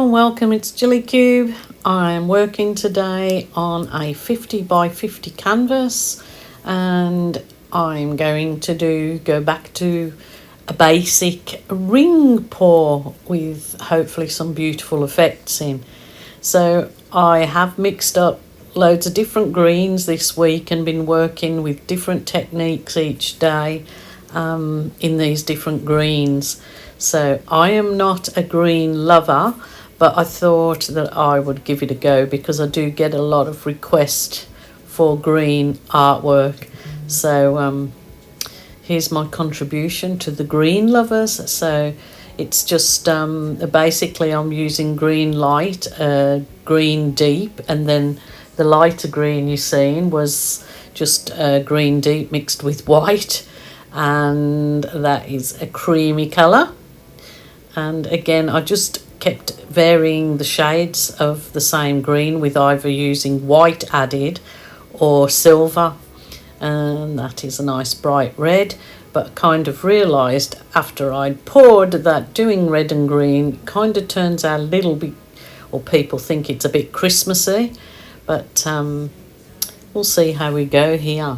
Hello and welcome, it's Jilly Cube. I'm working today on a 50 by 50 canvas and I'm going to go back to a basic ring pour with hopefully some beautiful effects in. So I have mixed up loads of different greens this week and been working with different techniques each day in these different greens. So I am not a green lover, but I thought that I would give it a go because I do get a lot of requests for green artwork. So here's my contribution to the green lovers. So it's just basically I'm using green light, green deep, and then the lighter green you're seeing was just green deep mixed with white, and that is a creamy colour. And again, I just kept varying the shades of the same green with either using white added or silver, and that is a nice bright red. But kind of realised after I'd poured that doing red and green kind of turns out a little bit, or people think it's a bit Christmassy, but we'll see how we go here.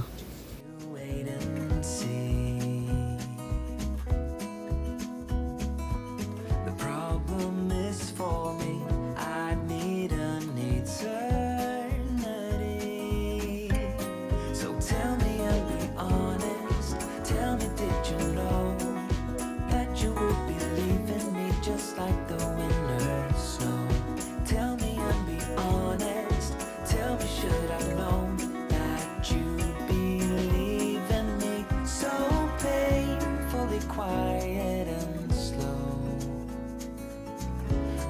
Quiet and slow,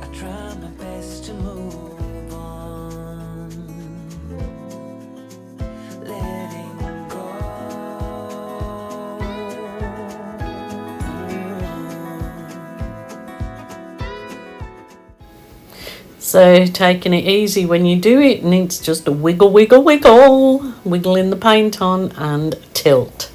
I try my best to move on, letting go. So taking it easy when you do it, and it's just a wiggle, wiggle, wiggle, wiggling the paint on and tilt.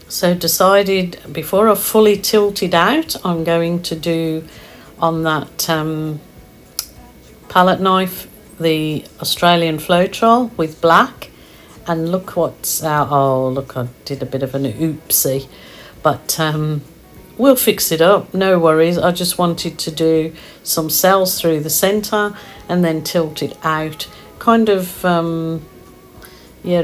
So decided before I fully tilt it out, I'm going to do on that palette knife the Australian Floetrol with black. And look what's out. Oh, look, I did a bit of an oopsie. But we'll fix it up, no worries. I just wanted to do some cells through the centre and then tilt it out. Kind of, a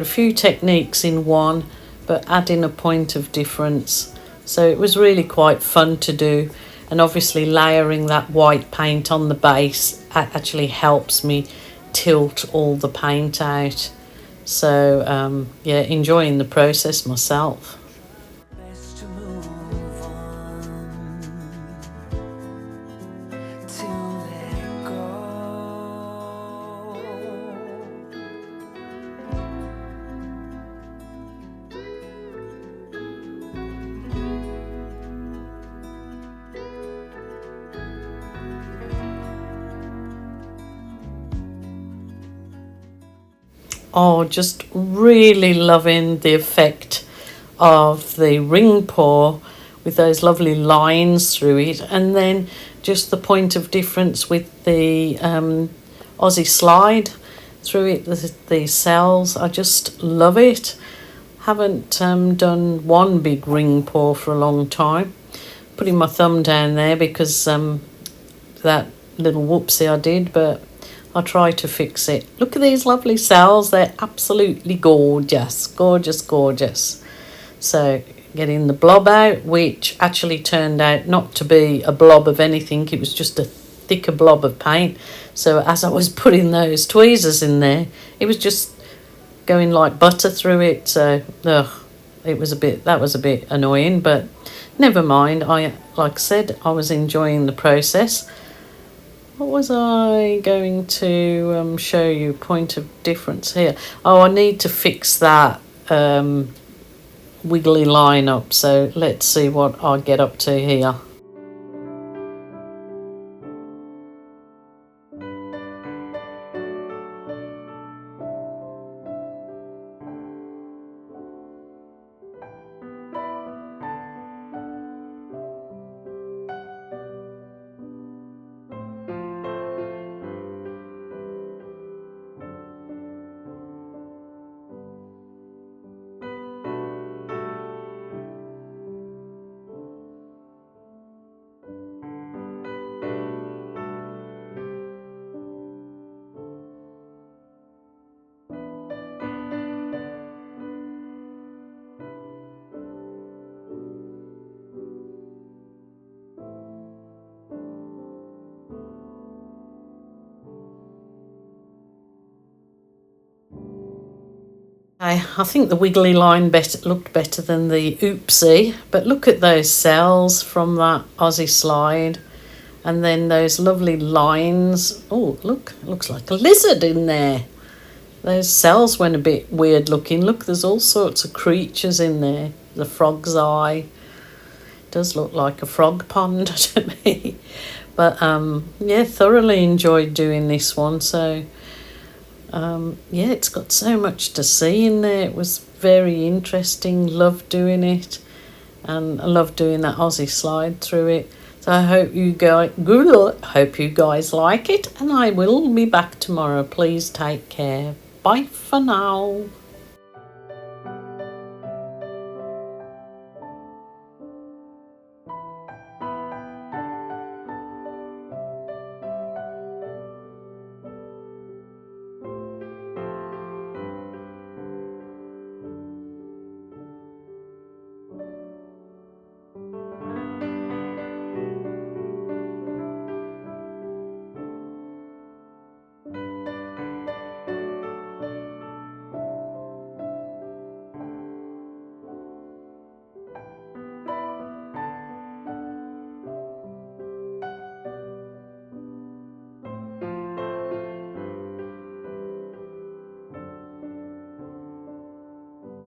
few techniques in one, but adding a point of difference. So it was really quite fun to do, and obviously layering that white paint on the base actually helps me tilt all the paint out. So enjoying the process myself. Oh, just really loving the effect of the ring pour with those lovely lines through it, and then just the point of difference with the Aussie slide through it, the cells. I just love it. Haven't done one big ring pour for a long time. Putting my thumb down there because that little whoopsie I did, but I'll try to fix it. Look at these lovely cells. They're absolutely gorgeous. Gorgeous, gorgeous. So getting the blob out, which actually turned out not to be a blob of anything. It was just a thicker blob of paint. So as I was putting those tweezers in there, it was just going like butter through it. So that was a bit annoying, but never mind. Like I said, I was enjoying the process. What was I going to show you? Point of difference here. Oh, I need to fix that wiggly line up. So let's see what I get up to here. I think the wiggly line looked better than the oopsie, but look at those cells from that Aussie slide. And then those lovely lines. Oh, look, it looks like a lizard in there. Those cells went a bit weird looking. Look, there's all sorts of creatures in there. The frog's eye. It does look like a frog pond to me. But yeah, thoroughly enjoyed doing this one. So yeah, it's got so much to see in there. It was very interesting. Loved doing it. And I love doing that Aussie slide through it. So I hope you guys like it, and I will be back tomorrow. Please take care. Bye for now.